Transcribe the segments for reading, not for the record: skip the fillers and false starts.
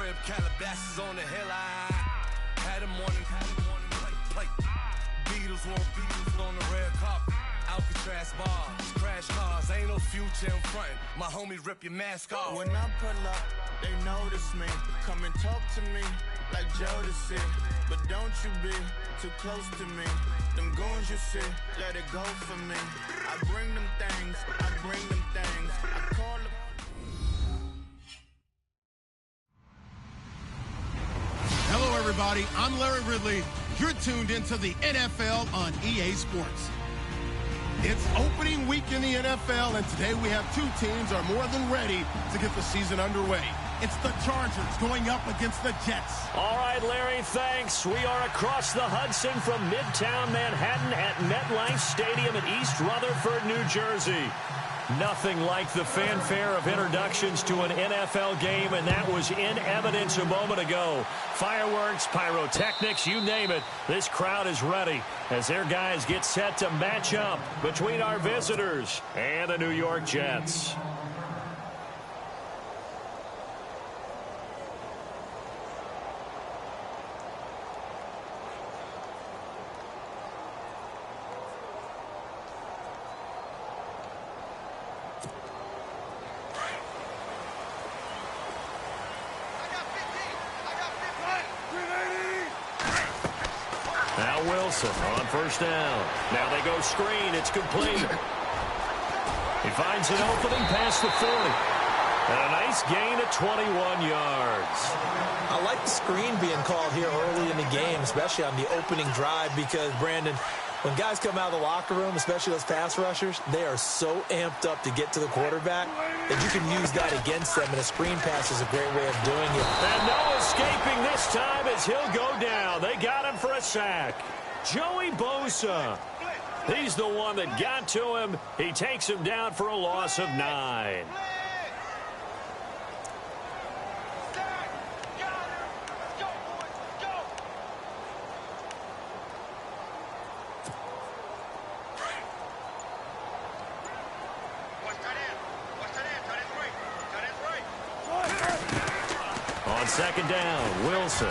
crib, Calabasas on the hill. I had them on plate. Beatles on the red carpet. Alcatraz bars, crash cars, ain't no future in front. My homies rip your mask off. When I pull up, they notice me. Come and talk to me like Jodeci. But don't you be too close to me. Them goons you see, let it go for me. I bring them things, I call them. Hello, everybody. I'm Larry Ridley. You're tuned into the NFL on EA Sports. It's opening week in the NFL, and today we have two teams are more than ready to get the season underway. It's the Chargers going up against the Jets. All right, Larry, thanks. We are across the Hudson from Midtown Manhattan at MetLife Stadium in East Rutherford, New Jersey. Nothing like the fanfare of introductions to an NFL game, and that was in evidence a moment ago. Fireworks, pyrotechnics, you name it. This crowd is ready as their guys get set to match up between our visitors and the New York Jets. Now Wilson on first down. Now they go screen. It's complete. He finds an opening past the 40. And a nice gain of 21 yards. I like the screen being called here early in the game, especially on the opening drive, because, Brandon, when guys come out of the locker room, especially those pass rushers, they are so amped up to get to the quarterback that you can use that against them, and a screen pass is a great way of doing it. And no escaping this time as he'll go down. They got him for a sack. Joey Bosa. He's the one that got to him. He takes him down for a loss of 9. On second down, Wilson.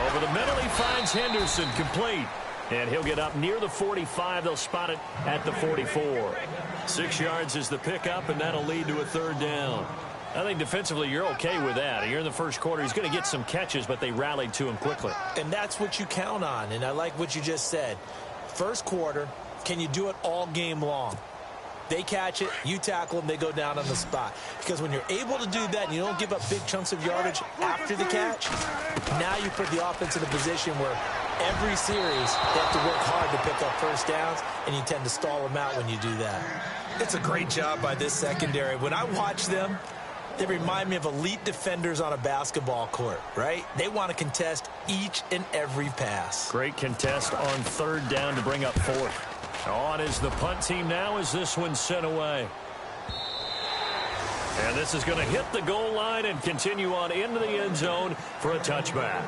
Over the middle, he finds Henderson, complete. And he'll get up near the 45. They'll spot it at the 44. 6 yards is the pickup, and that'll lead to a third down. I think defensively you're okay with that. Here in the first quarter, he's going to get some catches, but they rallied to him quickly. And that's what you count on, and I like what you just said. First quarter, can you do it all game long? They catch it, you tackle them, they go down on the spot. Because when you're able to do that and you don't give up big chunks of yardage after the catch, now you put the offense in a position where every series they have to work hard to pick up first downs, and you tend to stall them out when you do that. It's a great job by this secondary. When I watch them, they remind me of elite defenders on a basketball court, right? They want to contest each and every pass. Great contest on third down to bring up fourth. On is the punt team now as this one's sent away. And this is going to hit the goal line and continue on into the end zone for a touchback.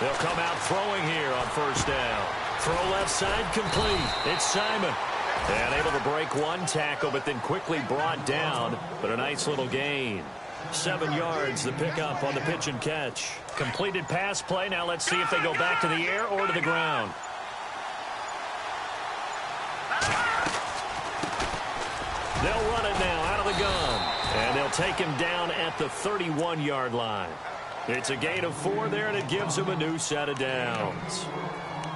They'll come out throwing here on first down. Throw left side complete. It's Simon. And able to break one tackle, but then quickly brought down. But a nice little gain. 7 yards, the pickup on the pitch and catch. Completed pass play. Now let's see if they go back to the air or to the ground. They'll run it now out of the gun. And they'll take him down at the 31-yard line. It's a gain of 4 there, and it gives him a new set of downs.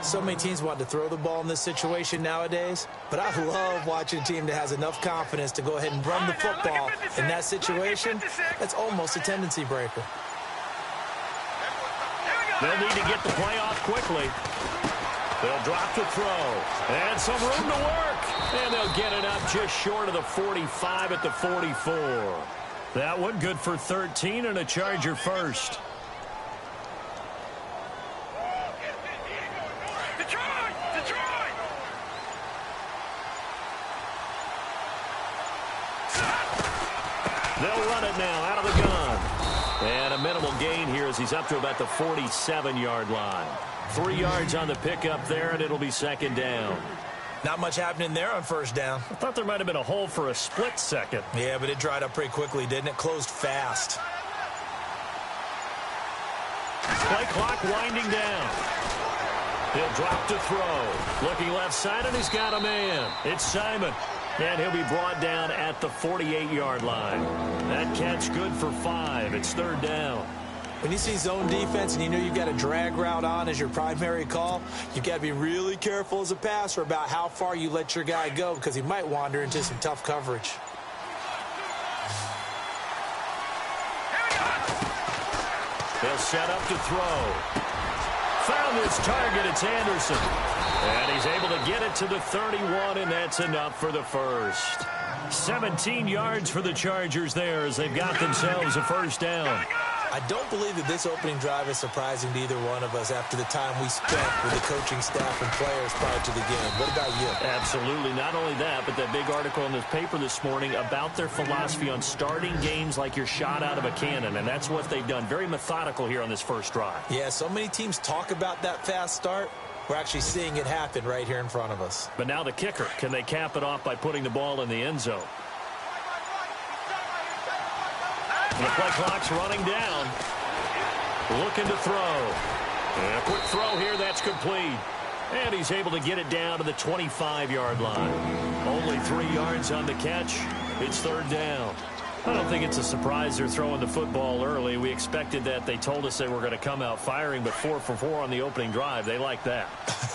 So many teams want to throw the ball in this situation nowadays, but I love watching a team that has enough confidence to go ahead and run the football in that situation. That's almost a tendency breaker. They'll need to get the play off quickly. They'll drop the throw. And some room to work. And they'll get it up just short of the 45 at the 44. That one good for 13 and a Charger first. They'll run it now out of the gun. And a minimal gain here as he's up to about the 47-yard line. 3 yards on the pickup there, and it'll be second down. Not much happening there on first down. I thought there might have been a hole for a split second. Yeah, but it dried up pretty quickly, didn't it? Closed fast. Play clock winding down. He'll drop to throw. Looking left side, and he's got a man. It's Simon. And he'll be brought down at the 48-yard line. That catch good for 5. It's third down. When you see zone defense and you know you've got a drag route on as your primary call, you've got to be really careful as a passer about how far you let your guy go because he might wander into some tough coverage. They'll set up to throw. Found his target. It's Anderson. And he's able to get it to the 31, and that's enough for the first. 17 yards for the Chargers there as they've got themselves a first down. I don't believe that this opening drive is surprising to either one of us after the time we spent with the coaching staff and players prior to the game. What about you? Absolutely. Not only that, but that big article in this paper this morning about their philosophy on starting games like you're shot out of a cannon, and that's what they've done. Very methodical here on this first drive. Yeah, so many teams talk about that fast start. We're actually seeing it happen right here in front of us. But now the kicker. Can they cap it off by putting the ball in the end zone? The play clock's running down. Looking to throw. And a quick throw here. That's complete. And he's able to get it down to the 25-yard line. Only 3 yards on the catch. It's third down. I don't think it's a surprise they're throwing the football early. We expected that. They told us they were going to come out firing, but 4 for 4 on the opening drive. They like that.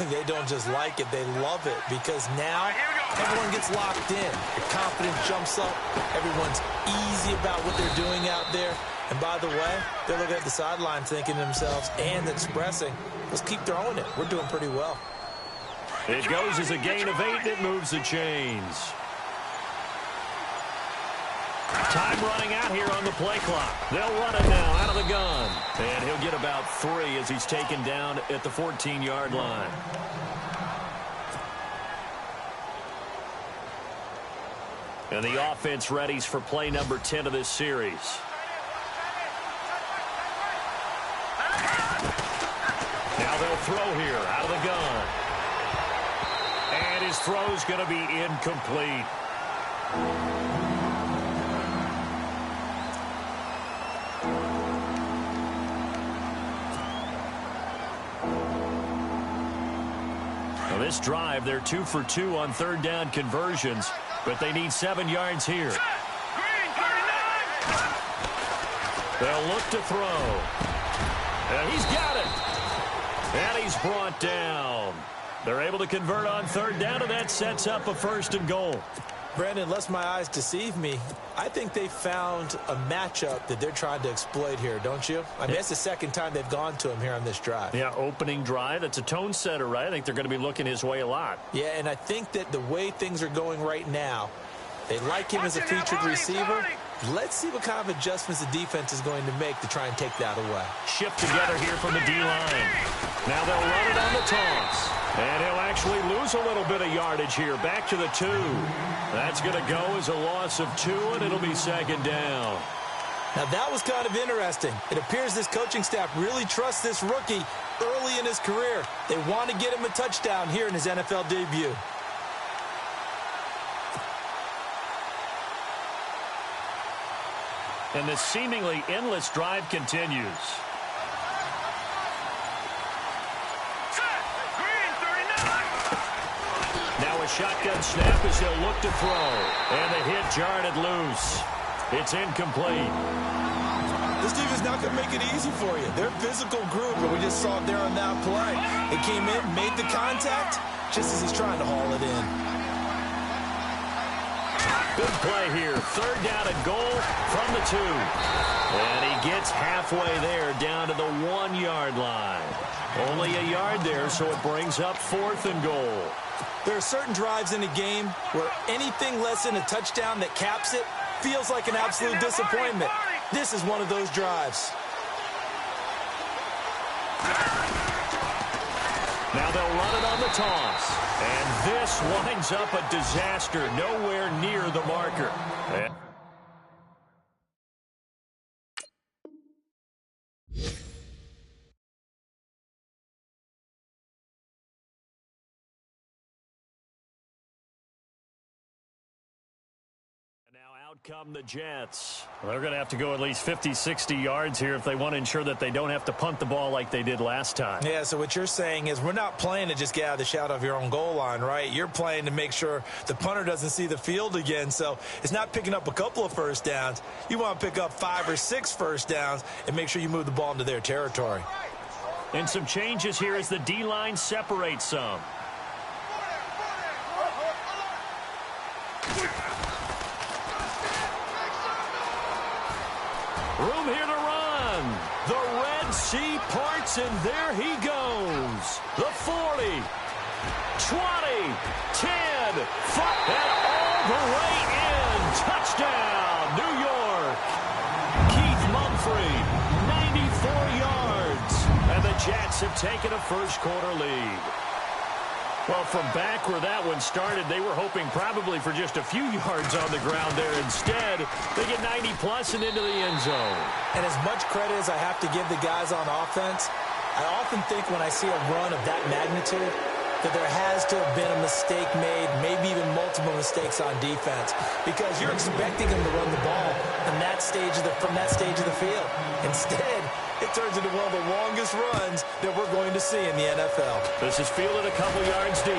They don't just like it. They love it because now everyone gets locked in. The confidence jumps up. Everyone's easy about what they're doing out there. And by the way, they're looking at the sideline thinking to themselves and expressing, let's keep throwing it. We're doing pretty well. It goes as a gain of 8, and it moves the chains. Time running out here on the play clock. They'll run it now out of the gun. And he'll get about 3 as he's taken down at the 14-yard line. And the offense readies for play number 10 of this series. Now they'll throw here out of the gun. And his throw's going to be incomplete. This drive, they're 2 for 2 on third down conversions, but they need 7 yards here. They'll look to throw. And he's got it. And he's brought down. They're able to convert on third down, and that sets up a first and goal. Brandon, lest my eyes deceive me, I think they found a matchup that they're trying to exploit here, don't you? I mean, that's the second time they've gone to him here on this drive. Yeah, opening drive. That's a tone setter, right? I think they're going to be looking his way a lot. Yeah, and I think that the way things are going right now, they like him as a featured receiver. Let's see what kind of adjustments the defense is going to make to try and take that away. Shift together here from the D-line. Now they'll run it on the toss. And he'll actually lose a little bit of yardage here. Back to the 2. That's going to go as a loss of 2, and it'll be second down. Now, that was kind of interesting. It appears this coaching staff really trusts this rookie early in his career. They want to get him a touchdown here in his NFL debut. And this seemingly endless drive continues. Now a shotgun snap as he'll look to throw. And the hit jarred it loose. It's incomplete. This team is not going to make it easy for you. They're a physical group, and we just saw it there on that play. It came in, made the contact, just as he's trying to haul it in. Good play here. Third down and goal from the 2. And he gets halfway there down to the 1-yard line. Only a yard there, so it brings up 4th and goal. There are certain drives in a game where anything less than a touchdown that caps it feels like an absolute disappointment. This is one of those drives. Now they'll run it on the toss. And this winds up a disaster nowhere near the marker. Out come the Jets. Well, they're going to have to go at least 50, 60 yards here if they want to ensure that they don't have to punt the ball like they did last time. Yeah, so what you're saying is we're not playing to just get out of the shadow of your own goal line, right? You're playing to make sure the punter doesn't see the field again. So it's not picking up a couple of first downs. You want to pick up 5 or 6 first downs and make sure you move the ball into their territory. And some changes here as the D-line separates some. Room here to run. The Red Sea parts, and there he goes. The 40, 20, 10, 5, and all the way in. Touchdown, New York. Keith Mumphrey, 94 yards. And the Jets have taken a first-quarter lead. Well, from back where that one started, they were hoping probably for just a few yards on the ground there. Instead, they get 90-plus and into the end zone. And as much credit as I have to give the guys on offense, I often think when I see a run of that magnitude that there has to have been a mistake made, maybe even multiple mistakes on defense, because you're expecting them to run the ball from that stage of the field. Instead, it turns into one of the longest runs that we're going to see in the NFL. This is fielded a couple yards deep.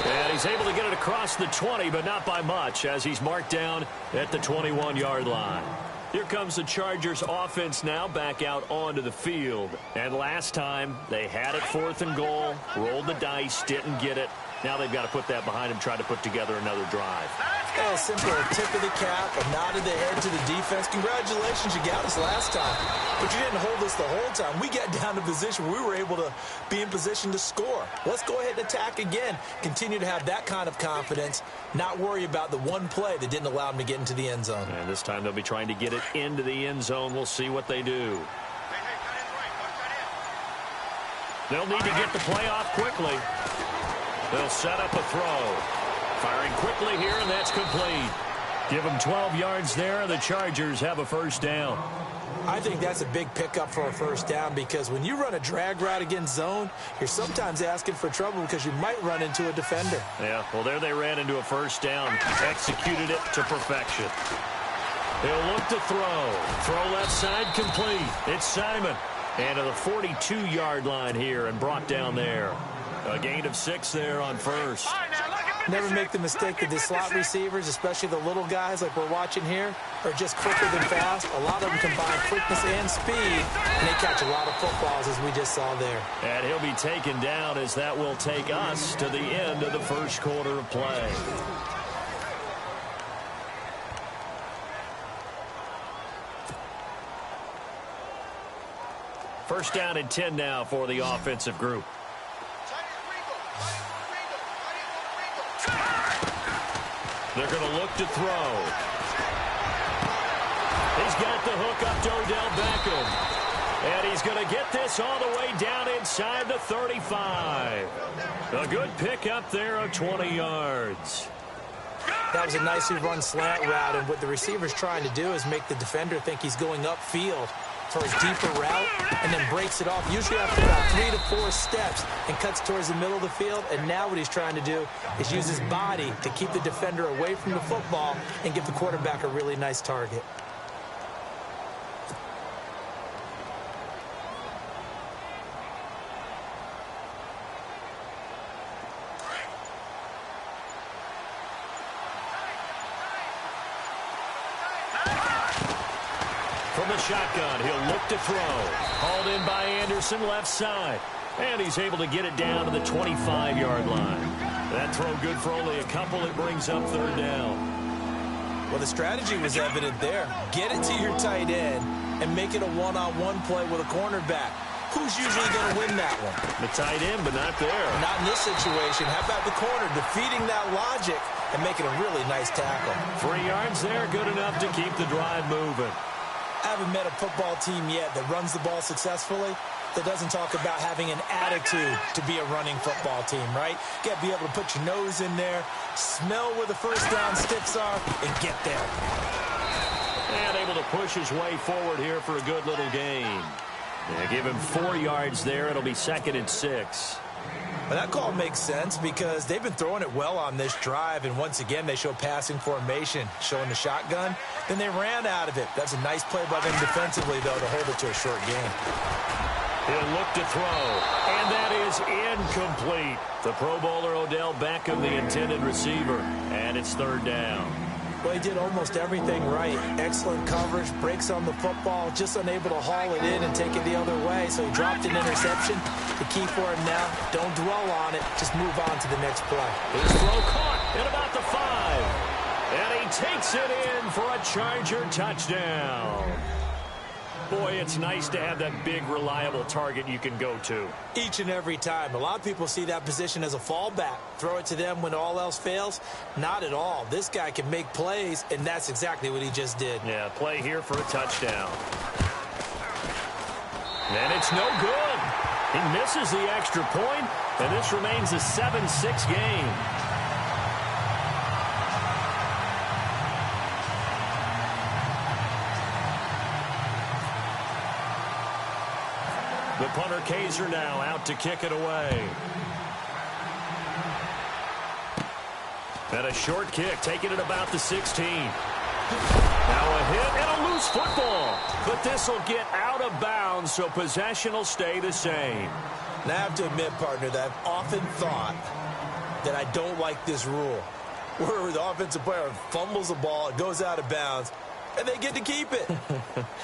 And he's able to get it across the 20, but not by much, as he's marked down at the 21-yard line. Here comes the Chargers offense now back out onto the field. And last time, they had it 4th and goal, rolled the dice, didn't get it. Now they've got to put that behind them, try to put together another drive. Yeah, simple tip of the cap, a nod of the head to the defense. Congratulations, you got us last time. But you didn't hold us the whole time. We got down to position where we were able to be in position to score. Let's go ahead and attack again. Continue to have that kind of confidence, not worry about the one play that didn't allow them to get into the end zone. And this time they'll be trying to get it into the end zone. We'll see what they do. They'll need to get the play off quickly. They'll set up a throw. Firing quickly here, and that's complete. Give them 12 yards there, and the Chargers have a first down. I think that's a big pickup for a first down, because when you run a drag route against zone, you're sometimes asking for trouble because you might run into a defender. Yeah, well, there they ran into a first down. Executed it to perfection. He'll look to throw. Throw left side complete. It's Simon. And to the 42-yard line here and brought down there. A gain of 6 there on first. Never make the mistake that the slot receivers, especially the little guys like we're watching here, are just quicker than fast. A lot of them combine quickness and speed, and they catch a lot of footballs, as we just saw there. And he'll be taken down, as that will take us to the end of the first quarter of play. First down and 10 now for the offensive group. They're going to look to throw. He's got the hook up to Odell Beckham. And he's going to get this all the way down inside the 35. A good pickup there of 20 yards. That was a nicely run slant route, and what the receiver's trying to do is make the defender think he's going upfield for a deeper route, and then breaks it off, usually after about 3 to 4 steps, and cuts towards the middle of the field. And now what he's trying to do is use his body to keep the defender away from the football and give the quarterback a really nice target. From the shotgun, he'll look to throw. Hauled in by Anderson, left side. And he's able to get it down to the 25-yard line. That throw good for only a couple. It brings up 3rd down. Well, the strategy was evident there. Get it to your tight end and make it a one-on-one play with a cornerback. Who's usually going to win that one? The tight end, but not there. Not in this situation. How about the corner defeating that logic and making a really nice tackle? 3 yards there, good enough to keep the drive moving. I haven't met a football team yet that runs the ball successfully that doesn't talk about having an attitude to be a running football team, right? You got to be able to put your nose in there, smell where the first down sticks are, and get there. And able to push his way forward here for a good little gain. Yeah, give him 4 yards there. It'll be 2nd and 6. Well, that call makes sense because they've been throwing it well on this drive, and once again, they show passing formation, showing the shotgun. Then they ran out of it. That's a nice play by them defensively, though, to hold it to a short game. He'll look to throw, and that is incomplete. The Pro Bowler Odell Beckham, the intended receiver, and it's third down. Well, he did almost everything right. Excellent coverage, breaks on the football, just unable to haul it in and take it the other way. So he dropped an interception. The key for him now, don't dwell on it. Just move on to the next play. His throw caught at about the 5. And he takes it in for a Charger touchdown. Boy, it's nice to have that big, reliable target you can go to. Each and every time. A lot of people see that position as a fallback. Throw it to them when all else fails. Not at all. This guy can make plays, and that's exactly what he just did. Yeah, play here for a touchdown. And it's no good. He misses the extra point, and this remains a 7-6 game. The punter Kaiser now out to kick it away. And a short kick, taking it about the 16. Now a hit and a loose football. But this will get out of bounds, so possession will stay the same. And I have to admit, partner, that I've often thought that I don't like this rule, where the offensive player fumbles the ball, it goes out of bounds, and they get to keep it.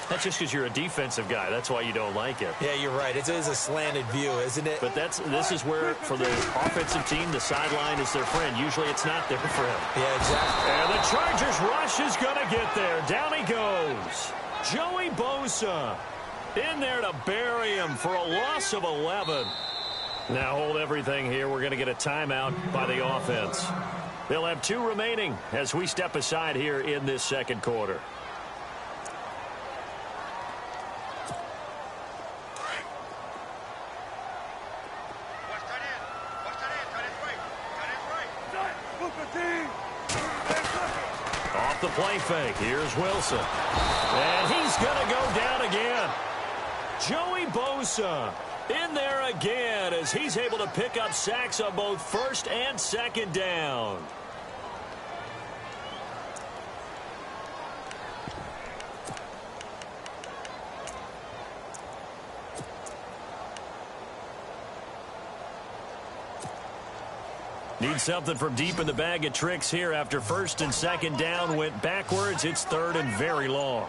That's just because you're a defensive guy. That's why you don't like it. Yeah, you're right. It is a slanted view, isn't it? But this is where, for the offensive team, the sideline is their friend. Usually it's not there for him. Yeah, exactly. And the Chargers rush is going to get there. Down he goes. Joey Bosa in there to bury him for a loss of 11. Now hold everything here. We're going to get a timeout by the offense. They'll have 2 remaining as we step aside here in this second quarter. Off the play fake. Here's Wilson. And he's going to go down again. Joey Bosa in there again as he's able to pick up sacks on both first and second down. Need something from deep in the bag of tricks here after first and second down went backwards. It's third and very long.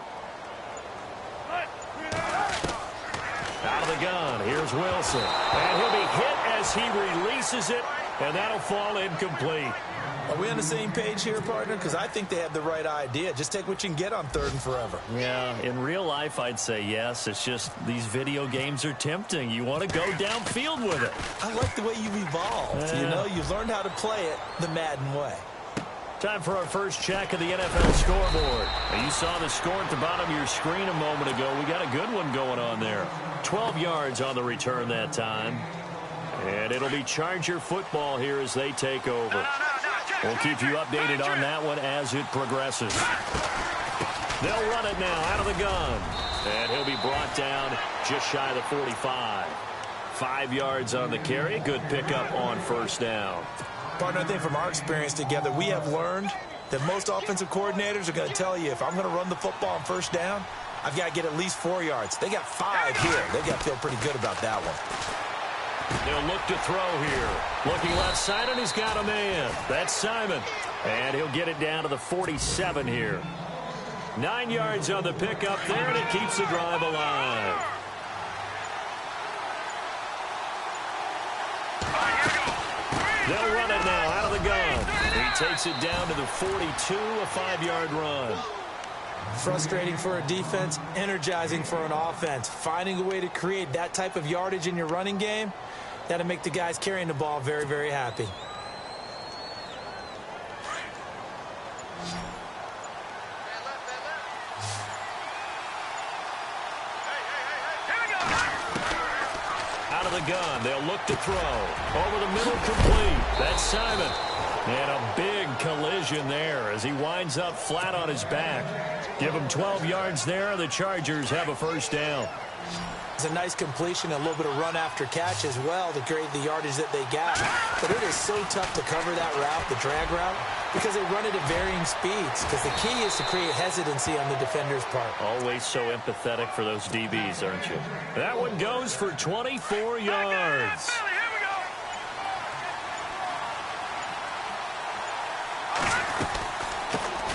Out of the gun, here's Wilson. And he'll be hit as he releases it, and that'll fall incomplete. Are we on the same page here, partner? Because I think they have the right idea. Just take what you can get on third and forever. Yeah, in real life, I'd say yes. It's just these video games are tempting. You want to go downfield with it. I like the way you've evolved. You know, you've learned how to play it the Madden way. Time for our first check of the NFL scoreboard. Now, you saw the score at the bottom of your screen a moment ago. We got a good one going on there. 12 yards on the return that time. And it'll be Charger football here as they take over. We'll keep you updated on that one as it progresses. They'll run it now out of the gun. And he'll be brought down just shy of the 45. 5 yards on the carry. Good pickup on first down. Partner, I think from our experience together, we have learned that most offensive coordinators are going to tell you, if I'm going to run the football on first down, I've got to get at least 4 yards. They got 5 here. They got to feel pretty good about that one. They'll look to throw here. Looking left side, and he's got a man. That's Simon. And he'll get it down to the 47 here. 9 yards on the pickup there, and it keeps the drive alive. They'll run it now out of the gun. He takes it down to the 42, a 5-yard run. Frustrating for a defense, energizing for an offense. Finding a way to create that type of yardage in your running game, that'll make the guys carrying the ball very, very happy. Out of the gun, they'll look to throw. Over the middle, complete. That's Simon. And a big collision there as he winds up flat on his back. Give him 12 yards there. The Chargers have a first down. It's a nice completion, a little bit of run after catch as well to create the yardage that they got. But it is so tough to cover that route, the drag route, because they run it at varying speeds. Because the key is to create hesitancy on the defender's part. Always so empathetic for those DBs, aren't you? That one goes for 24 yards.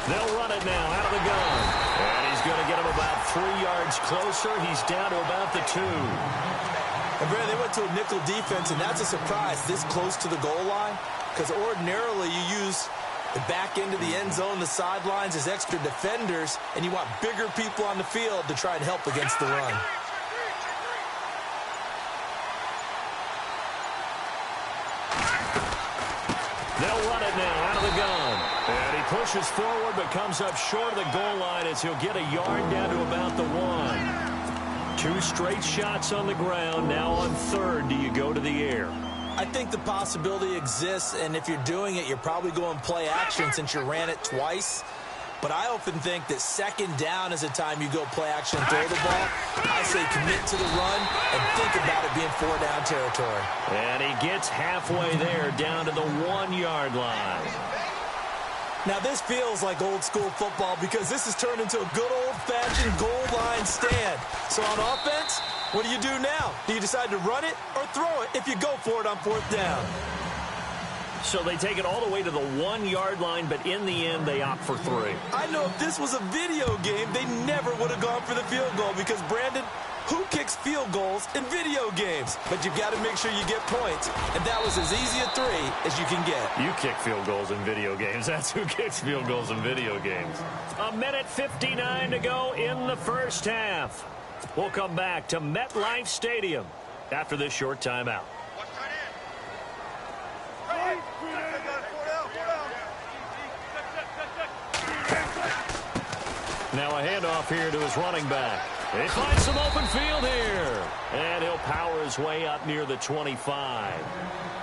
They'll run it now out of the gun. And he's going to get him about 3 yards closer. He's down to about the 2. And Brad, they went to a nickel defense, and that's a surprise this close to the goal line. Because ordinarily you use the back end of the end zone, the sidelines as extra defenders, and you want bigger people on the field to try and help against the run. They'll run it now out of the gun. And he pushes forward but comes up short of the goal line as he'll get a yard down to about the 1. 2 straight shots on the ground. Now on third, do you go to the air? I think the possibility exists, and if you're doing it, you're probably going play action since you ran it twice. But I often think that second down is the time you go play action and throw the ball. I say commit to the run and think about it being 4-down territory. And he gets halfway there down to the 1-yard line. Now this feels like old school football because this has turned into a good old-fashioned goal line stand. So on offense, what do you do now? Do you decide to run it or throw it if you go for it on 4th down? So they take it all the way to the 1-yard line, but in the end, they opt for 3. I know if this was a video game, they never would have gone for the field goal because, Brandon, who kicks field goals in video games? But you've got to make sure you get points, and that was as easy a 3 as you can get. You kick field goals in video games. That's who kicks field goals in video games. 1:59 to go in the first half. We'll come back to MetLife Stadium after this short timeout. Now a handoff here to his running back. He finds some open field here. And he'll power his way up near the 25.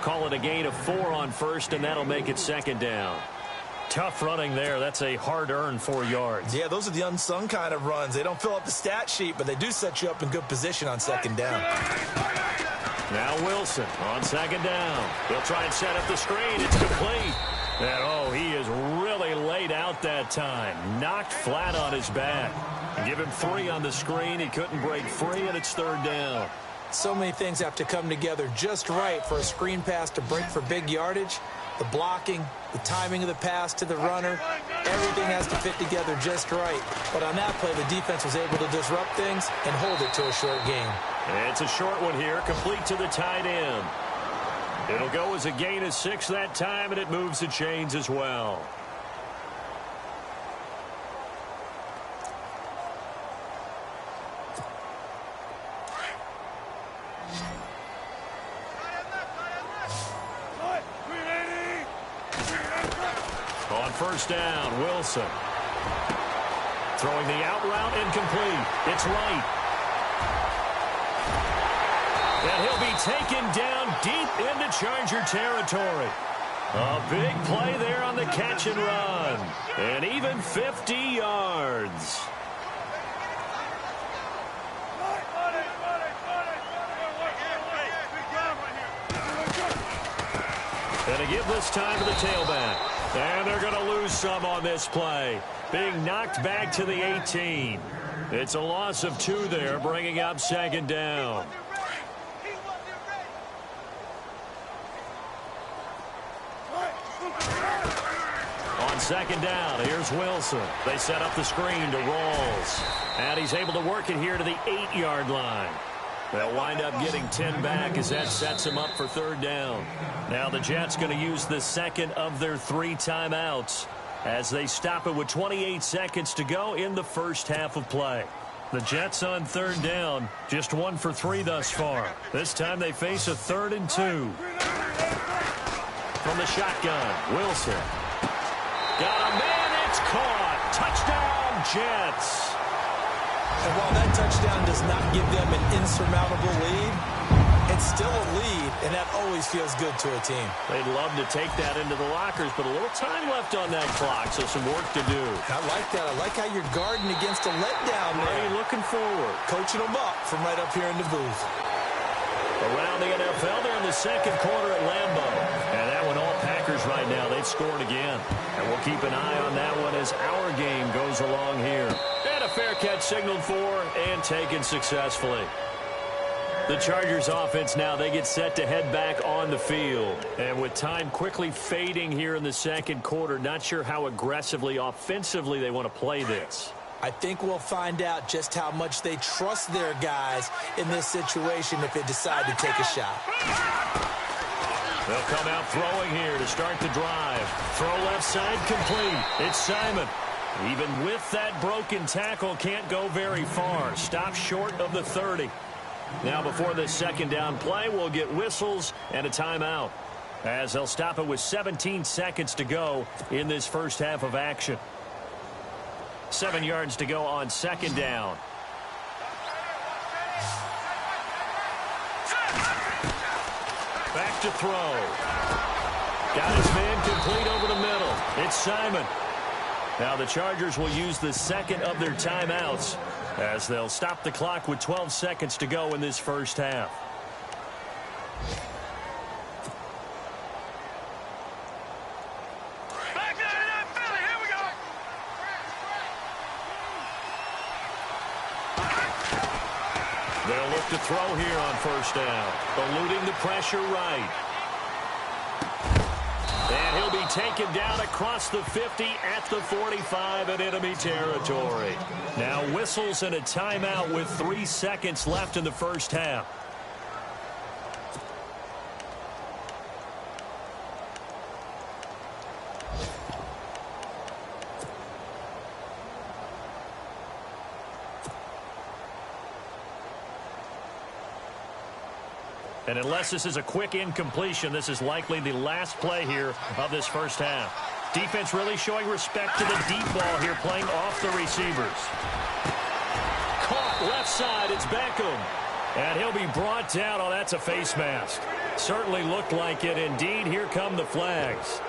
Call it a gain of 4 on first, and that'll make it second down. Tough running there. That's a hard-earned 4 yards. Yeah, those are the unsung kind of runs. They don't fill up the stat sheet, but they do set you up in good position on second down. Now Wilson on second down. He'll try and set up the screen. It's complete. And, oh, he is really laid out that time. Knocked flat on his back. Give him 3 on the screen. He couldn't break free, and it's third down. So many things have to come together just right for a screen pass to break for big yardage. The blocking, the timing of the pass to the runner, everything has to fit together just right. But on that play, the defense was able to disrupt things and hold it to a short gain. It's a short one here, complete to the tight end. It'll go as a gain of 6 that time, and it moves the chains as well. On first down, Wilson. Throwing the out route, incomplete. It's right. And he'll be taken down deep into Charger territory. A big play there on the catch and run. And even 50 yards. And a give this time to the tailback. And they're going to lose some on this play. Being knocked back to the 18. It's a loss of 2 there, bringing up second down. On second down, here's Wilson. They set up the screen to Rawls. And he's able to work it here to the 8-yard line. They'll wind up getting 10 back as that sets him up for third down. Now the Jets going to use the second of their 3 timeouts as they stop it with 28 seconds to go in the first half of play. The Jets on third down, just 1 for 3 thus far. This time they face a 3rd and 2. From the shotgun, Wilson. Got a man, it's caught. Touchdown, Jets. And while that touchdown does not give them an insurmountable lead, it It's still a lead, and that always feels good to a team. They'd love to take that into the lockers, but a little time left on that clock, so some work to do. I like that. I like how you're guarding against a letdown there. Ray looking forward. Coaching them up from right up here in the booth. Around the NFL, they're in the second quarter at Lambeau. And that one, all Packers right now. They've scored again. And we'll keep an eye on that one as our game goes along here. And a fair catch signaled for and taken successfully. The Chargers offense now, they get set to head back on the field. And with time quickly fading here in the second quarter, not sure how aggressively, offensively they want to play this. I think we'll find out just how much they trust their guys in this situation if they decide to take a shot. They'll come out throwing here to start the drive. Throw left side complete. It's Simon. Even with that broken tackle, can't go very far. Stop short of the 30. Now before this second down play, we'll get whistles and a timeout, as they'll stop it with 17 seconds to go in this first half of action. 7 yards to go on second down. Back to throw. Got his man complete over the middle. It's Simon. Now the Chargers will use the second of their timeouts, as they'll stop the clock with 12 seconds to go in this first half. They'll look to throw here on first down, eluding the pressure right. And he'll be taken down across the 50 at the 45 in enemy territory. Now whistles and a timeout with 3 seconds left in the first half. And unless this is a quick incompletion, this is likely the last play here of this first half. Defense really showing respect to the deep ball here, playing off the receivers. Caught left side, it's Beckham. And he'll be brought down. Oh, that's a face mask. Certainly looked like it. Indeed, here come the flags.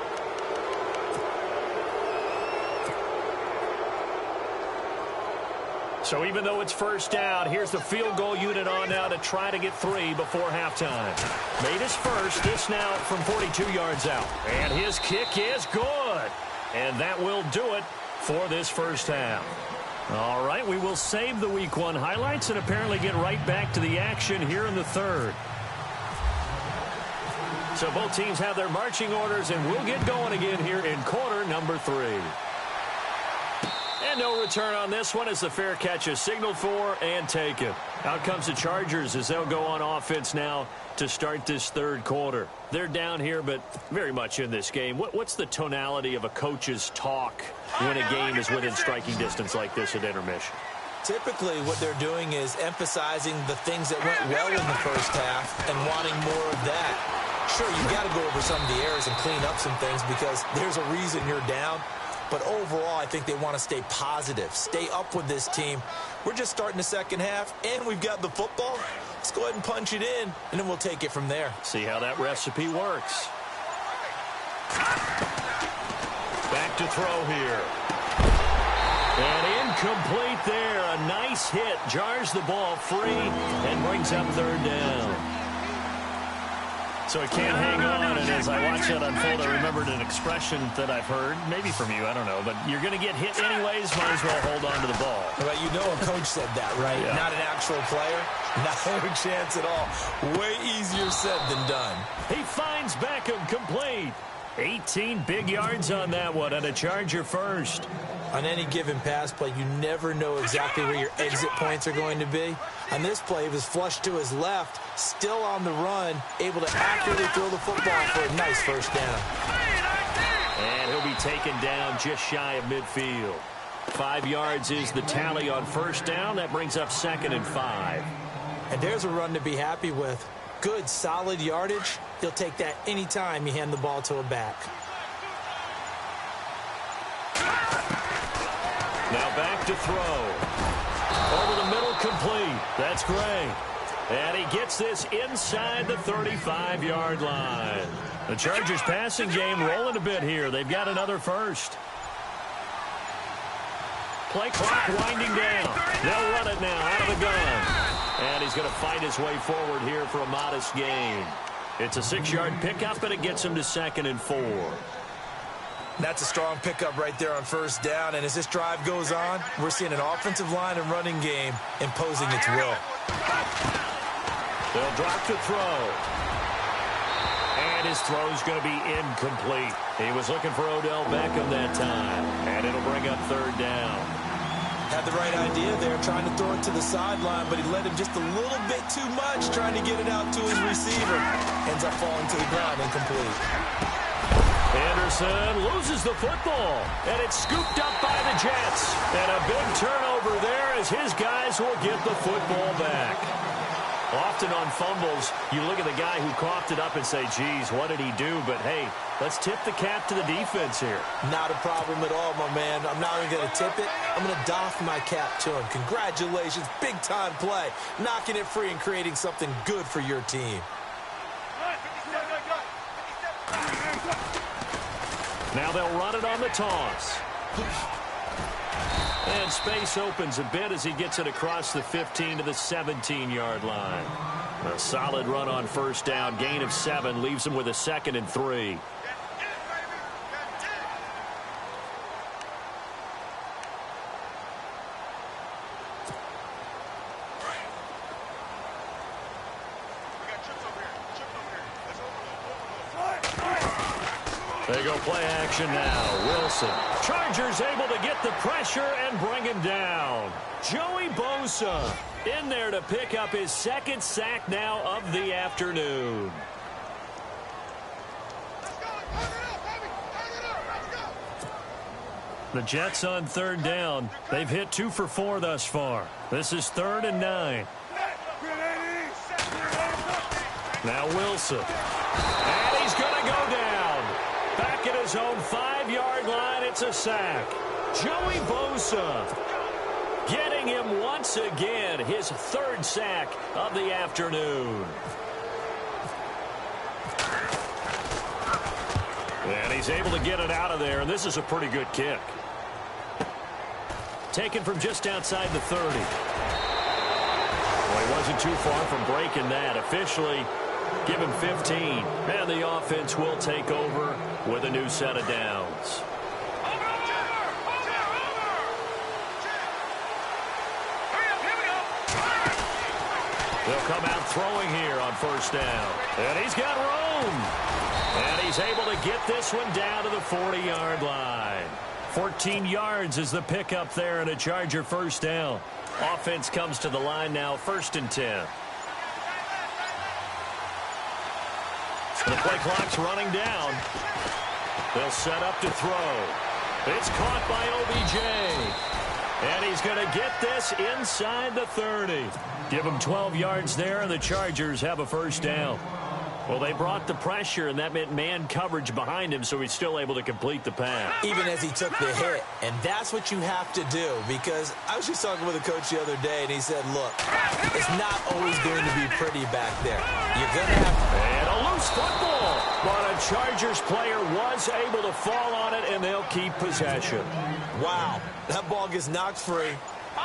So even though it's first down, here's the field goal unit on now to try to get 3 before halftime. Made his first, this now from 42 yards out. And his kick is good. And that will do it for this first half. All right, we will save the Week 1 highlights and apparently get right back to the action here in the third. So both teams have their marching orders, and we'll get going again here in quarter number 3. And no return on this one as the fair catch is signaled for and taken. Out comes the Chargers as they'll go on offense now to start this third quarter. They're down here, but very much in this game. What's the tonality of a coach's talk when a game is within striking distance like this at intermission? Typically, what they're doing is emphasizing the things that went well in the first half and wanting more of that. Sure, you've got to go over some of the errors and clean up some things because there's a reason you're down. But overall, I think they want to stay positive, stay up with this team. We're just starting the second half, and we've got the football. Let's go ahead and punch it in, and then we'll take it from there. See how that recipe works. Back to throw here. And incomplete there. A nice hit. Jars the ball free and brings up third down. So it can't hang on, and as I watch that unfold, I remembered an expression that I've heard, maybe from you, I don't know, but you're going to get hit anyways, might as well hold on to the ball. Well, you know a coach said that, right? Yeah. Not an actual player. Not a chance at all. Way easier said than done. He finds Beckham complete. 18 big yards on that one, and a Charger first. On any given pass play, you never know exactly where your exit points are going to be. On this play, he was flushed to his left, still on the run, able to accurately throw the football for a nice first down. And he'll be taken down just shy of midfield. 5 yards is the tally on first down. That brings up 2nd and 5. And there's a run to be happy with. Good, solid yardage. He'll take that anytime you hand the ball to a back. Now back to throw. Over the middle, complete. That's Gray. And he gets this inside the 35-yard line. The Chargers passing game rolling a bit here. They've got another first. Play clock winding down. They'll run it now out of the gun. And he's going to fight his way forward here for a modest gain. It's a 6-yard pickup, and it gets him to 2nd and 4. That's a strong pickup right there on first down. And as this drive goes on, we're seeing an offensive line and running game imposing its will. They'll drop to throw. And his throw's going to be incomplete. He was looking for Odell Beckham that time. And it'll bring up 3rd down. Had the right idea there, trying to throw it to the sideline, but he led him just a little bit too much, trying to get it out to his receiver. Ends up falling to the ground, incomplete. Anderson loses the football, and it's scooped up by the Jets. And a big turnover there as his guys will get the football back. Often on fumbles, you look at the guy who coughed it up and say, geez, what did he do? But, hey, let's tip the cap to the defense here. Not a problem at all, my man. I'm not even going to tip it. I'm going to doff my cap to him. Congratulations, big-time play. Knocking it free and creating something good for your team. Now they'll run it on the toss. And space opens a bit as he gets it across the 15 to the 17-yard line. A solid run on first down. Gain of 7 leaves him with a 2nd and 3. They go play action now. Wilson. Chargers able to get the pressure and bring him down. Joey Bosa in there to pick up his 2nd sack now of the afternoon. The Jets on 3rd down. They've hit 2 for 4 thus far. This is 3rd and 9. Now Wilson. And he's going to go down. Back at his own 5-yard line, it's a sack. Joey Bosa getting him once again, his 3rd sack of the afternoon. And he's able to get it out of there, and this is a pretty good kick. Taken from just outside the 30. Well, he wasn't too far from breaking that. Officially, give him 15. And the offense will take over with a new set of downs. They'll come out throwing here on first down. And he's got room. And he's able to get this one down to the 40-yard line. 14 yards is the pickup there and a Charger first down. Offense comes to the line now, 1st and 10. The play clock's running down. They'll set up to throw. It's caught by OBJ. And he's going to get this inside the 30. Give him 12 yards there, and the Chargers have a first down. Well, they brought the pressure, and that meant man coverage behind him, so he's still able to complete the pass. Even as he took the hit. And that's what you have to do, because I was just talking with a coach the other day, and he said, look, it's not always going to be pretty back there. You're going to have to... And a loose football. But a Chargers player was able to fall on it, and they'll keep possession. Wow. That ball gets knocked free,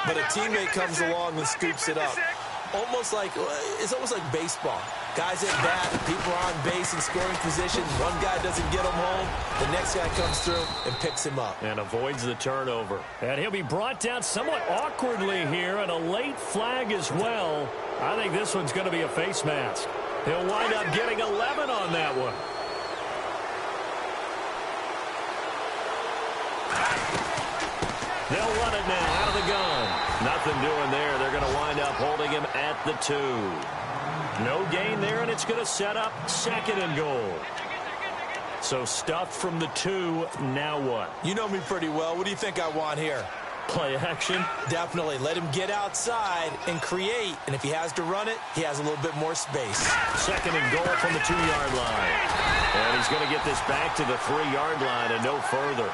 but a teammate comes along and scoops it up. It's almost like baseball. Guys at bat, people are on base in scoring position. One guy doesn't get him home. The next guy comes through and picks him up. And avoids the turnover. And he'll be brought down somewhat awkwardly here, and a late flag as well. I think this one's going to be a face mask. He'll wind up getting 11 on that one. They'll run it now out of the gun. Nothing doing there. They're going to wind up holding him at the 2. No gain there, and it's going to set up 2nd and goal. So stuffed from the 2. Now what? You know me pretty well. What do you think I want here? Play action? Definitely. Let him get outside and create. And if he has to run it, he has a little bit more space. 2nd and goal from the 2-yard line. And he's going to get this back to the 3-yard line and no further.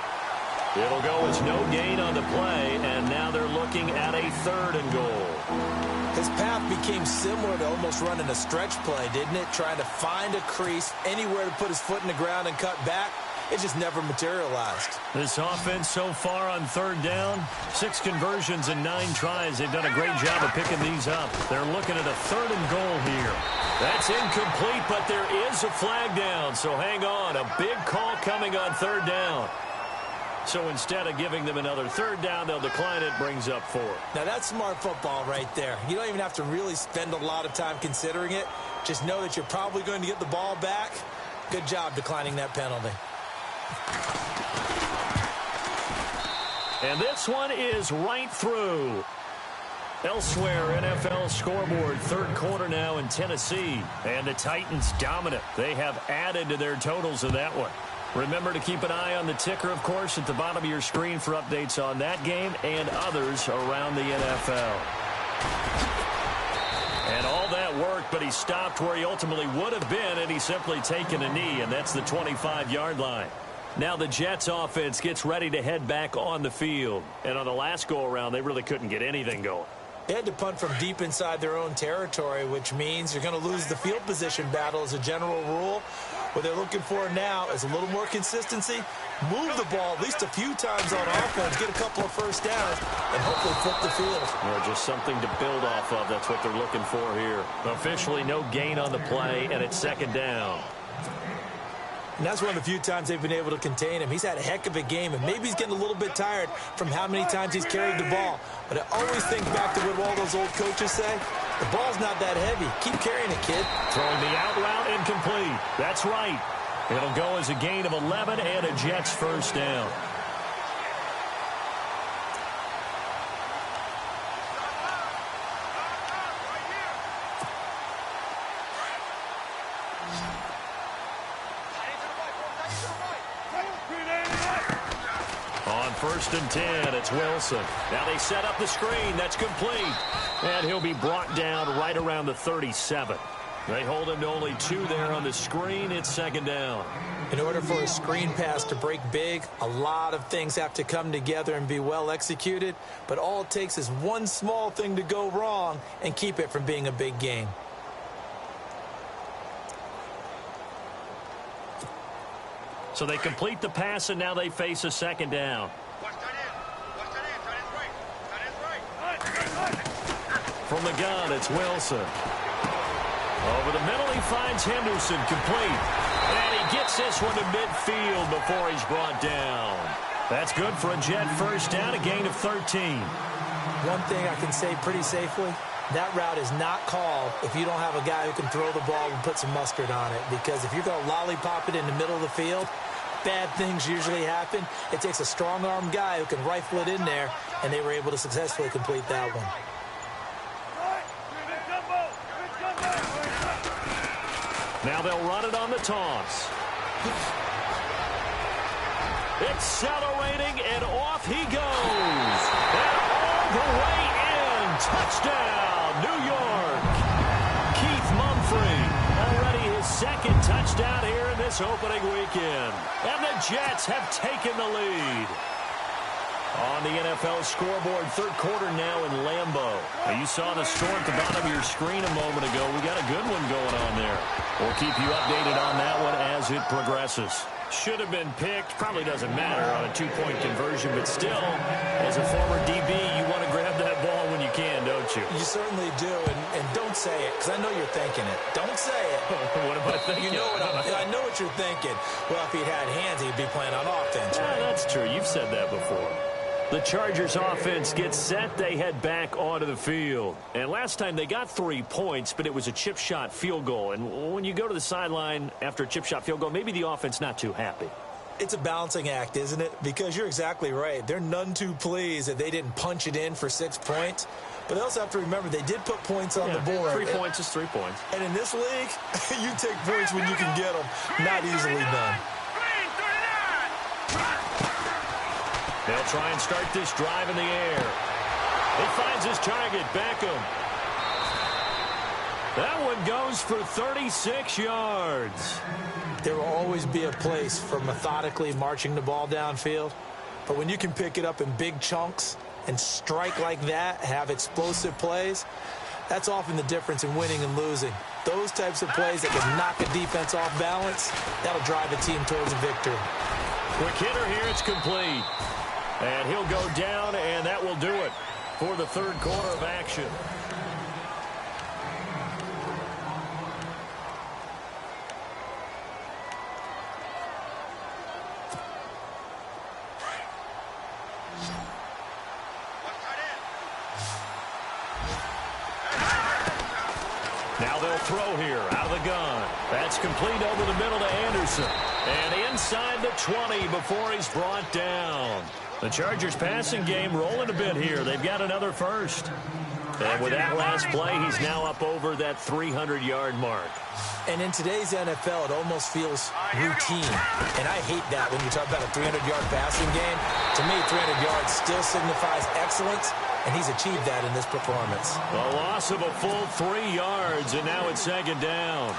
It'll go as no gain on the play, and now they're looking at a 3rd and goal. His path became similar to almost running a stretch play, didn't it? Trying to find a crease, anywhere to put his foot in the ground and cut back. It just never materialized. This offense so far on 3rd down, 6 conversions and 9 tries. They've done a great job of picking these up. They're looking at a 3rd and goal here. That's incomplete, but there is a flag down, so hang on. A big call coming on 3rd down. So instead of giving them another 3rd down, they'll decline it, brings up 4. Now, that's smart football right there. You don't even have to really spend a lot of time considering it. Just know that you're probably going to get the ball back. Good job declining that penalty. And this one is right through. Elsewhere, NFL scoreboard, 3rd quarter now in Tennessee. And the Titans dominant. They have added to their totals of that one. Remember to keep an eye on the ticker, of course, at the bottom of your screen for updates on that game and others around the NFL. And all that worked, but he stopped where he ultimately would have been, and he's simply taken a knee, and that's the 25-yard line. Now the Jets offense gets ready to head back on the field. And on the last go-around, they really couldn't get anything going. They had to punt from deep inside their own territory, which means you're going to lose the field position battle as a general rule. What they're looking for now is a little more consistency, move the ball at least a few times on offense, get a couple of first downs, and hopefully flip the field. Or just something to build off of. That's what they're looking for here. Officially no gain on the play, and it's 2nd down. And that's one of the few times they've been able to contain him. He's had a heck of a game, and maybe he's getting a little bit tired from how many times he's carried the ball. But I always think back to what all those old coaches say. The ball's not that heavy. Keep carrying it, kid. Throwing the out route incomplete. That's right. It'll go as a gain of 11 and a Jets 1st down. On 1st and 10, it's Wilson. Now they set up the screen. That's complete. And he'll be brought down right around the 37. They hold him to only 2 there on the screen. It's 2nd down. In order for a screen pass to break big, a lot of things have to come together and be well executed. But all it takes is one small thing to go wrong and keep it from being a big game. So they complete the pass, and now they face a 2nd down. From the gun, it's Wilson. Over the middle, he finds Henderson, complete. And he gets this one to midfield before he's brought down. That's good for a Jet 1st down, a gain of 13. One thing I can say pretty safely, that route is not called if you don't have a guy who can throw the ball and put some mustard on it. Because if you're going to lollipop it in the middle of the field, bad things usually happen. It takes a strong-armed guy who can rifle it in there, and they were able to successfully complete that one. Now they'll run it on the toss. Accelerating, and off he goes. And all the way in. Touchdown, New York. Keith Mumphrey, already his 2nd touchdown here in this opening weekend. And the Jets have taken the lead. On the NFL scoreboard, 3rd quarter now in Lambeau. Now you saw the score at the bottom of your screen a moment ago. We got a good one going on there. We'll keep you updated on that one as it progresses. Should have been picked. Probably doesn't matter on a 2-point conversion, but still, as a former DB, you want to grab that ball when you can, don't you? You certainly do, and don't say it, because I know you're thinking it. Don't say it. What am I thinking? You know I know what you're thinking. Well, if he'd had hands, he'd be playing on offense, right? Yeah, that's true. You've said that before. The Chargers offense gets set. They head back onto the field. And last time they got 3 points, but it was a chip shot field goal. And when you go to the sideline after a chip shot field goal, maybe the offense not too happy. It's a balancing act, isn't it? Because you're exactly right. They're none too pleased that they didn't punch it in for 6 points. But they also have to remember they did put points on the board. 3 points is 3 points. And in this league, you take points when you can get them. Not easily done. They'll try and start this drive in the air. He finds his target, Beckham. That one goes for 36 yards. There will always be a place for methodically marching the ball downfield. But when you can pick it up in big chunks and strike like that, have explosive plays, that's often the difference in winning and losing. Those types of plays that can knock a defense off balance, that'll drive a team towards a victory. Quick hitter here, it's complete. And he'll go down, and that will do it for the third quarter of action. Now they'll throw here out of the gun. That's complete over the middle to Anderson. And inside the 20 before he's brought down. The Chargers passing game rolling a bit here. They've got another first. And with that last play, he's now up over that 300-yard mark. And in today's NFL, it almost feels routine. And I hate that when you talk about a 300-yard passing game. To me, 300 yards still signifies excellence, and he's achieved that in this performance. A loss of a full 3 yards, and now it's second down.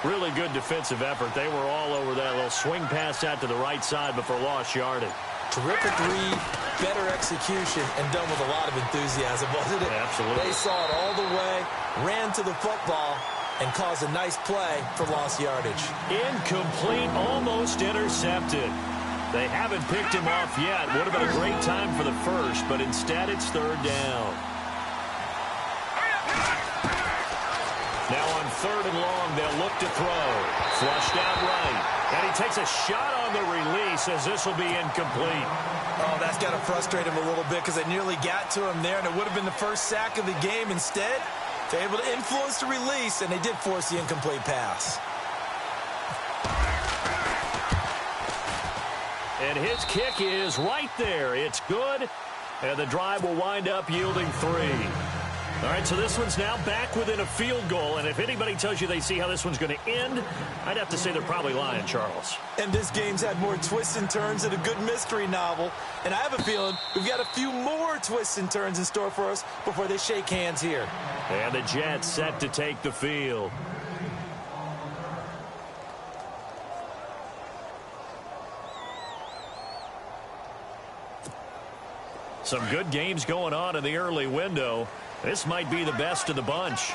Really good defensive effort. They were all over that little swing pass out to the right side before lost yardage. Terrific read, better execution, and done with a lot of enthusiasm, wasn't it? Absolutely. They saw it all the way, ran to the football, and caused a nice play for lost yardage. Incomplete, almost intercepted. They haven't picked him off yet. Would have been a great time for the first, but instead it's third down. Now on third and long, they'll look to throw. Flushed out right. And he takes a shot on the release as this will be incomplete. Oh, that's got to frustrate him a little bit because they nearly got to him there, and it would have been the first sack of the game. Instead, they're able to influence the release, and they did force the incomplete pass. And his kick is right there. It's good, and the drive will wind up yielding 3. All right, so this one's now back within a field goal, and if anybody tells you they see how this one's going to end, I'd have to say they're probably lying, Charles. And this game's had more twists and turns than a good mystery novel, and I have a feeling we've got a few more twists and turns in store for us before they shake hands here. And the Jets set to take the field. Some good games going on in the early window. This might be the best of the bunch.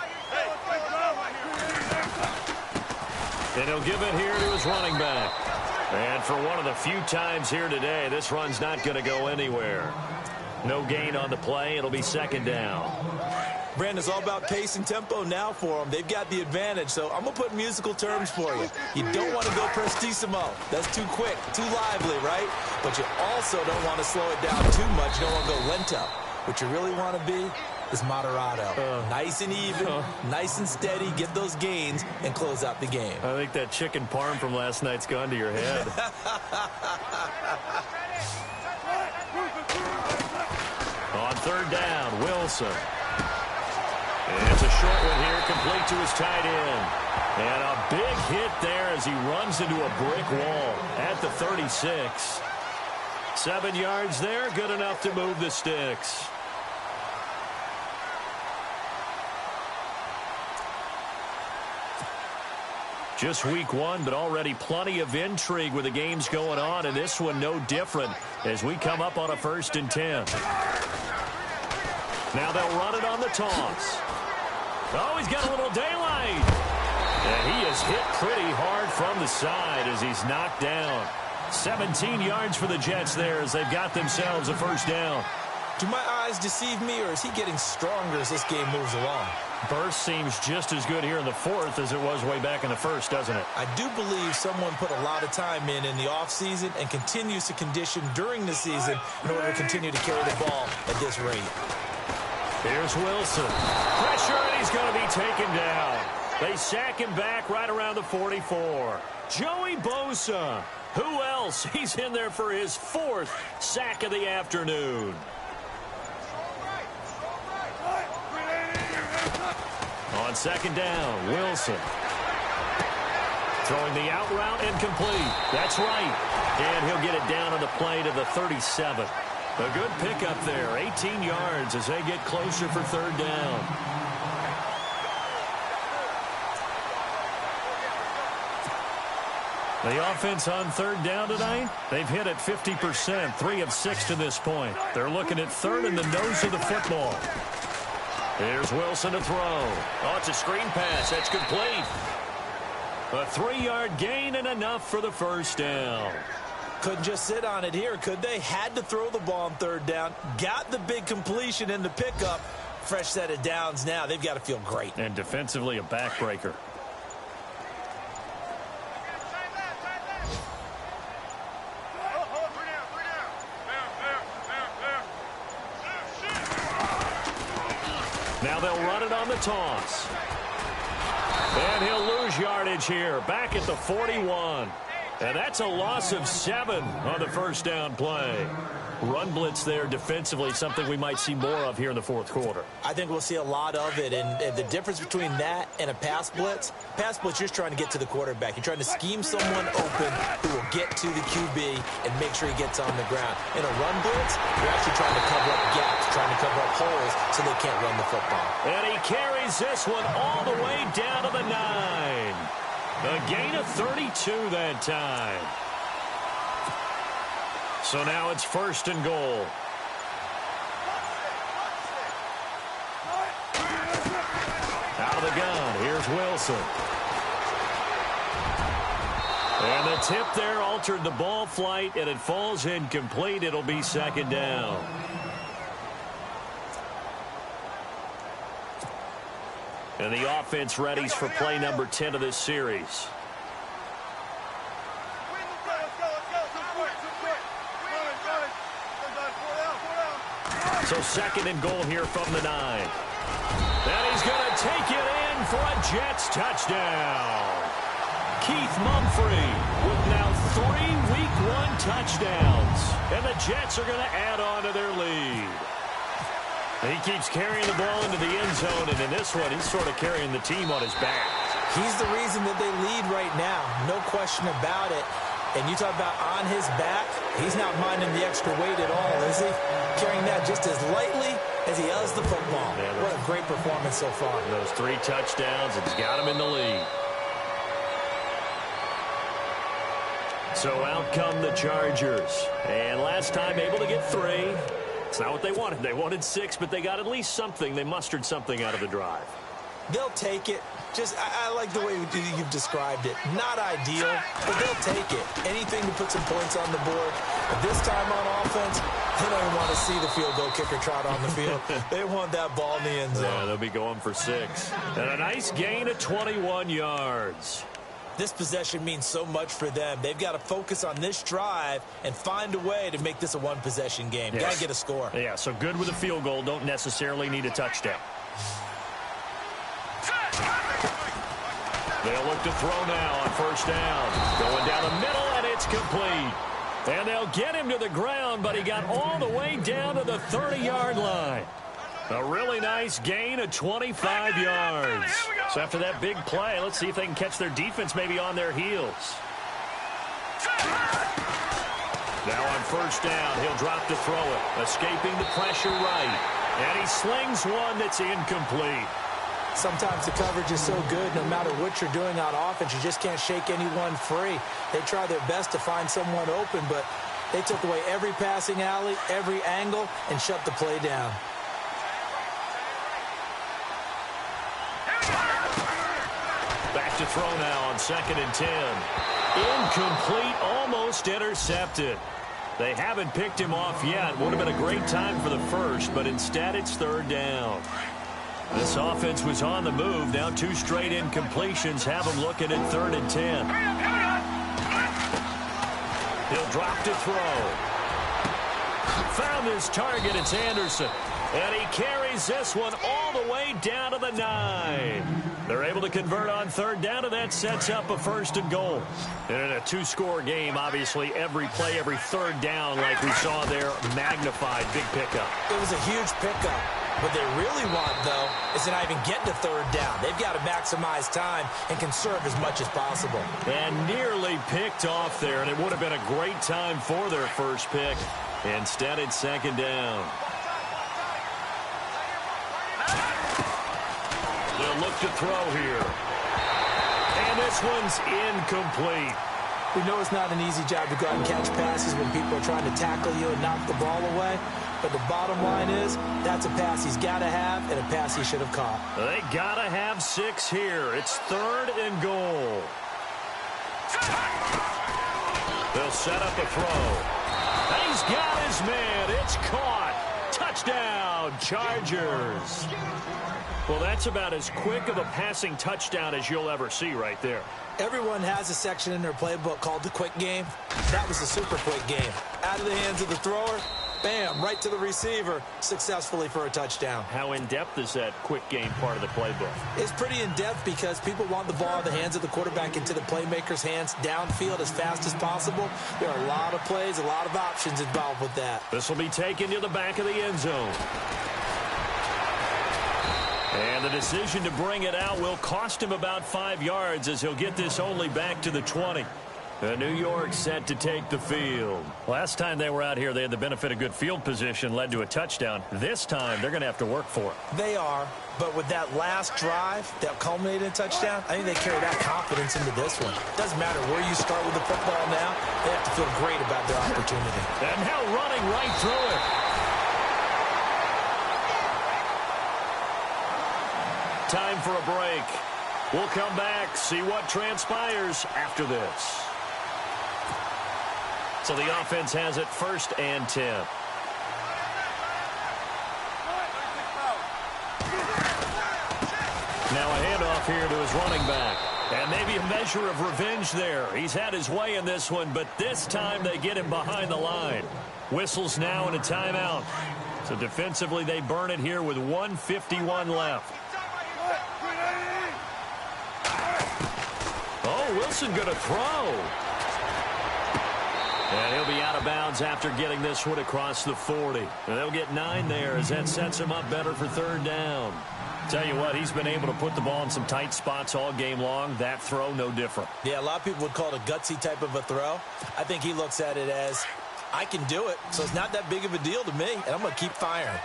And he'll give it here to his running back. And for one of the few times here today, this run's not going to go anywhere. No gain on the play. It'll be second down. Brandon, it's all about pace and tempo now for them. They've got the advantage, so I'm going to put musical terms for you. You don't want to go prestissimo. That's too quick, too lively, right? But you also don't want to slow it down too much. You don't want to go lento. What you really want to be is moderato. Nice and even, nice and steady, get those gains, and close out the game. I think that chicken parm from last night's gone to your head. On third down, Wilson. And it's a short one here, complete to his tight end. And a big hit there as he runs into a brick wall at the 36. 7 yards there, good enough to move the sticks. Just week one, but already plenty of intrigue with the games going on, and this one no different as we come up on a 1st and 10. Now they'll run it on the toss. Oh, he's got a little daylight. And he is hit pretty hard from the side as he's knocked down. 17 yards for the Jets there as they've got themselves a first down. Do my eyes deceive me, or is he getting stronger as this game moves along? Burst seems just as good here in the 4th as it was way back in the 1st, doesn't it? I do believe someone put a lot of time in the offseason and continues to condition during the season in order to continue to carry the ball at this rate. Here's Wilson. Pressure, and he's going to be taken down. They sack him back right around the 44. Joey Bosa. Who else? He's in there for his 4th sack of the afternoon. On second down, Wilson. Throwing the out route incomplete. That's right. And he'll get it down on the play to the 37. A good pickup there. 18 yards as they get closer for third down. The offense on third down tonight, they've hit it 50%, 3 of 6 to this point. They're looking at third in the nose of the football. Here's Wilson to throw. Oh, it's a screen pass. That's complete. A 3-yard gain and enough for the first down. Couldn't just sit on it here, could they? Had to throw the ball on third down. Got the big completion in the pickup. Fresh set of downs now. They've got to feel great. And defensively, a backbreaker. Now they'll run it on the toss. And he'll lose yardage here. Back at the 41. And that's a loss of 7 on the first down play. Run blitz there defensively, something we might see more of here in the fourth quarter. I think we'll see a lot of it. And the difference between that and a pass blitz, you're just trying to get to the quarterback. You're trying to scheme someone open who will get to the QB and make sure he gets on the ground. In a run blitz, you're actually trying to cover up gaps, trying to cover up holes so they can't run the football. And he carries this one all the way down to the 9. A gain of 32 that time. So now it's first and goal. Out of the gun, here's Wilson. And the tip there altered the ball flight, and it falls incomplete. It'll be second down. And the offense readies for play number 10 of this series. So second and goal here from the 9. And he's going to take it in for a Jets touchdown. Keith Mumphrey with now 3 Week 1 touchdowns. And the Jets are going to add on to their lead. He keeps carrying the ball into the end zone, and in this one, he's sort of carrying the team on his back. He's the reason that they lead right now. No question about it. And you talk about on his back, he's not minding the extra weight at all, is he? Carrying that just as lightly as he does the football. Yeah, what a great performance so far. Those 3 touchdowns, it's got him in the lead. So out come the Chargers. And last time able to get 3. It's not what they wanted. They wanted 6, but they got at least something. They mustered something out of the drive. They'll take it. Just, I like the way you've described it. Not ideal, but they'll take it. Anything to put some points on the board. But this time on offense, they don't even want to see the field goal kicker trot on the field. They want that ball in the end zone. Yeah, they'll be going for 6. And a nice gain of 21 yards. This possession means so much for them. They've got to focus on this drive and find a way to make this a one-possession game. Yes. Got to get a score. Yeah, so good with a field goal. Don't necessarily need a touchdown. They'll look to throw now on first down. Going down the middle, and it's complete. And they'll get him to the ground, but he got all the way down to the 30-yard line. A really nice gain of 25 yards. So after that big play, let's see if they can catch their defense maybe on their heels. Now on first down, he'll drop to throw it. Escaping the pressure right. And he slings one that's incomplete. Sometimes the coverage is so good, no matter what you're doing on offense, you just can't shake anyone free. They try their best to find someone open, but they took away every passing alley, every angle, and shut the play down. Back to throw now on 2nd and 10. Incomplete, almost intercepted. They haven't picked him off yet. Would have been a great time for the first, but instead it's 3rd down. This offense was on the move. Now 2 straight incompletions have them looking at 3rd and 10. He'll drop to throw. Found his target. It's Anderson. And he carries this one all the way down to the 9. They're able to convert on 3rd down, and that sets up a 1st and goal. And in a 2-score game, obviously, every play, every 3rd down, like we saw there, magnified. Big pickup. It was a huge pickup. What they really want, though, is to not even get to 3rd down. They've got to maximize time and conserve as much as possible. And nearly picked off there, and it would have been a great time for their first pick. Instead, it's 2nd down. They'll look to throw here. And this one's incomplete. We know it's not an easy job to go out and catch passes when people are trying to tackle you and knock the ball away. But the bottom line is, that's a pass he's got to have and a pass he should have caught. They got to have 6 here. It's 3rd and goal. They'll set up a throw. He's got his man. It's caught. Touchdown, Chargers. Well, that's about as quick of a passing touchdown as you'll ever see right there. Everyone has a section in their playbook called the quick game. That was the super quick game. Out of the hands of the thrower, bam, right to the receiver, successfully for a touchdown. How in-depth is that quick game part of the playbook? It's pretty in-depth because people want the ball out of the hands of the quarterback into the playmaker's hands downfield as fast as possible. There are a lot of plays, a lot of options involved with that. This will be taken to the back of the end zone. And the decision to bring it out will cost him about 5 yards as he'll get this only back to the 20. New York set to take the field. Last time they were out here, they had the benefit of good field position, led to a touchdown. This time, they're going to have to work for it. They are, but with that last drive that culminated in a touchdown, I think they carry that confidence into this one. Doesn't matter where you start with the football now, they have to feel great about their opportunity. And now running right through it. Time for a break. We'll come back, see what transpires after this. So the offense has it 1st and 10. Now a handoff here to his running back. And maybe a measure of revenge there. He's had his way in this one, but this time they get him behind the line. Whistles now and a timeout. So defensively they burn it here with 1:51 left. Oh, Wilson going to throw. And he'll be out of bounds after getting this one across the 40. And they'll get 9 there as that sets him up better for 3rd down. Tell you what, he's been able to put the ball in some tight spots all game long. That throw, no different. Yeah, a lot of people would call it a gutsy type of a throw. I think he looks at it as, I can do it, so it's not that big of a deal to me, and I'm going to keep firing.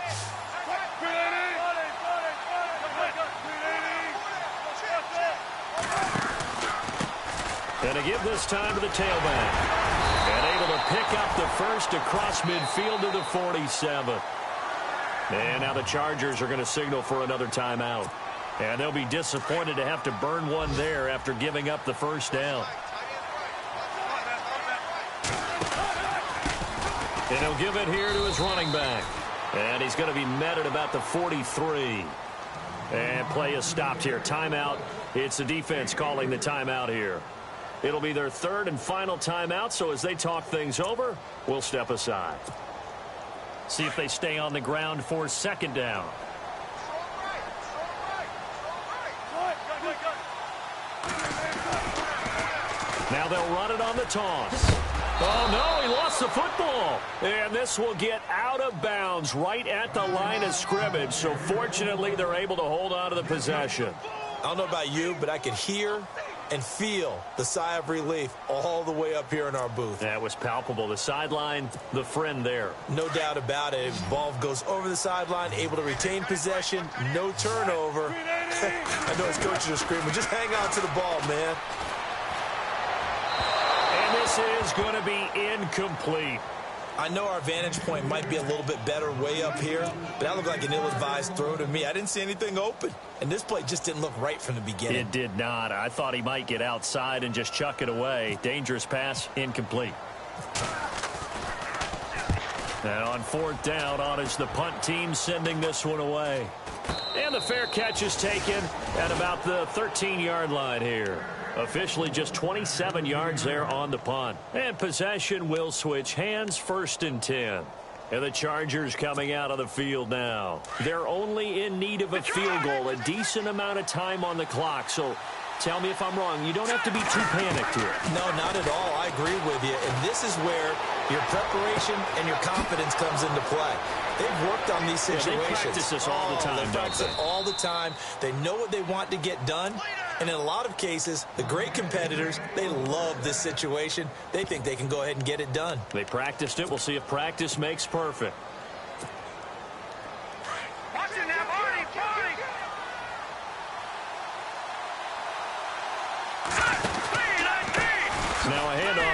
And to give this time to the tailback. And able to pick up the first across midfield to the 47. And now the Chargers are going to signal for another timeout. And they'll be disappointed to have to burn one there after giving up the 1st down. And he'll give it here to his running back. And he's going to be met at about the 43. And play is stopped here. Timeout. It's the defense calling the timeout here. It'll be their 3rd and final timeout, so as they talk things over, we'll step aside. See if they stay on the ground for 2nd down. Now they'll run it on the toss. Oh, no, he lost the football. And this will get out of bounds right at the line of scrimmage, so fortunately they're able to hold on to the possession. I don't know about you, but I could hear and feel the sigh of relief all the way up here in our booth. That was palpable. The sideline, the friend there. No doubt about it. Ball goes over the sideline, able to retain possession, no turnover. I know his coaches are screaming, just hang on to the ball, man. And this is going to be incomplete. I know our vantage point might be a little bit better way up here, but that looked like an ill-advised throw to me. I didn't see anything open, and this play just didn't look right from the beginning. It did not. I thought he might get outside and just chuck it away. Dangerous pass, incomplete. And on 4th down, on is the punt team sending this one away. And the fair catch is taken at about the 13-yard line here. Officially just 27 yards there on the punt. And possession will switch hands, 1st and 10. And the Chargers coming out of the field now. They're only in need of a field goal, a decent amount of time on the clock. So tell me if I'm wrong. You don't have to be too panicked here. No, not at all. I agree with you. And this is where your preparation and your confidence comes into play. They've worked on these situations. They practice this all the time, They practice it all the time. They know what they want to get done. And in a lot of cases, the great competitors, they love this situation. They think they can go ahead and get it done. They practiced it. We'll see if practice makes perfect. Now a handoff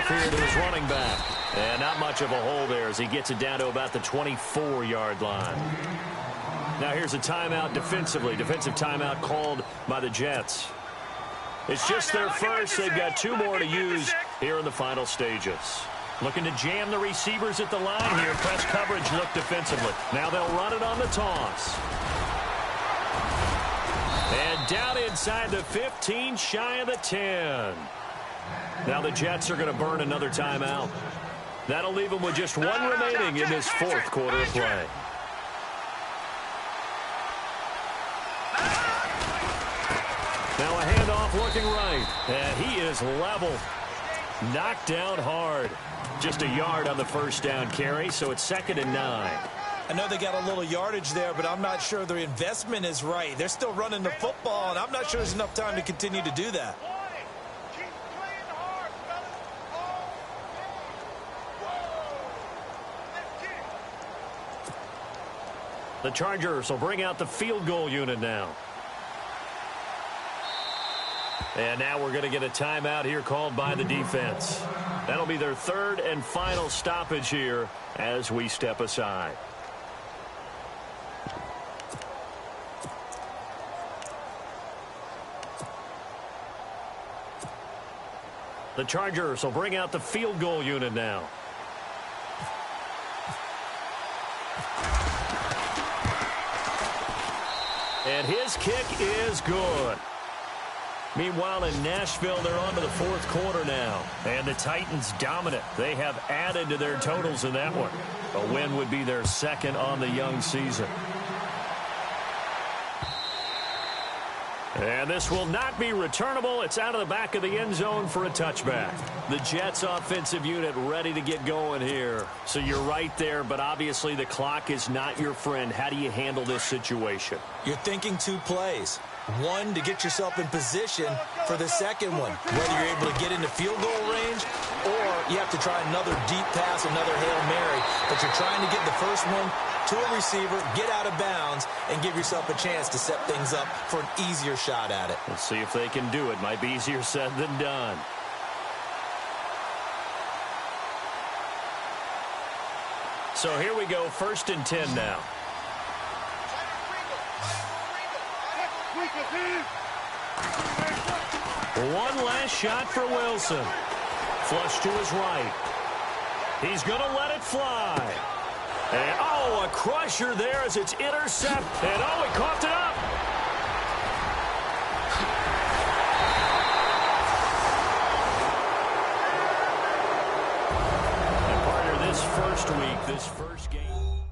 his running back. And not much of a hole there as he gets it down to about the 24-yard line. Now here's a timeout defensively. Defensive timeout called by the Jets. It's just their first. They've got 2 more to use here in the final stages. Looking to jam the receivers at the line here. Press coverage look defensively. Now they'll run it on the toss. And down inside the 15, shy of the 10. Now the Jets are going to burn another timeout. That'll leave them with just 1 remaining in this 4th quarter of play. Now a handoff looking right. And he is level. Knocked down hard. Just a yard on the first down carry, so it's 2nd and 9. I know they got a little yardage there, but I'm not sure their investment is right. They're still running the football, and I'm not sure there's enough time to continue to do that. The Chargers will bring out the field goal unit now. And now we're going to get a timeout here called by the defense. That'll be their 3rd and final stoppage here as we step aside. The Chargers will bring out the field goal unit now. And his kick is good. Meanwhile, in Nashville, they're on to the 4th quarter now. And the Titans dominant. They have added to their totals in that one. A win would be their 2nd on the young season. And this will not be returnable. It's out of the back of the end zone for a touchback. The Jets offensive unit ready to get going here. So you're right there, but obviously the clock is not your friend. How do you handle this situation? You're thinking 2 plays. 1 to get yourself in position for the second one, whether you're able to get into field goal range or you have to try another deep pass, another Hail Mary. But you're trying to get the first one to a receiver, get out of bounds, and give yourself a chance to set things up for an easier shot at it. Let's see if they can do it. Might be easier said than done. So here we go, 1st and 10 now. One last shot for Wilson. Flush to his right. He's going to let it fly. And, oh, a crusher there as it's intercepted. And, oh, he coughed it up. And partner, this first week, this first game.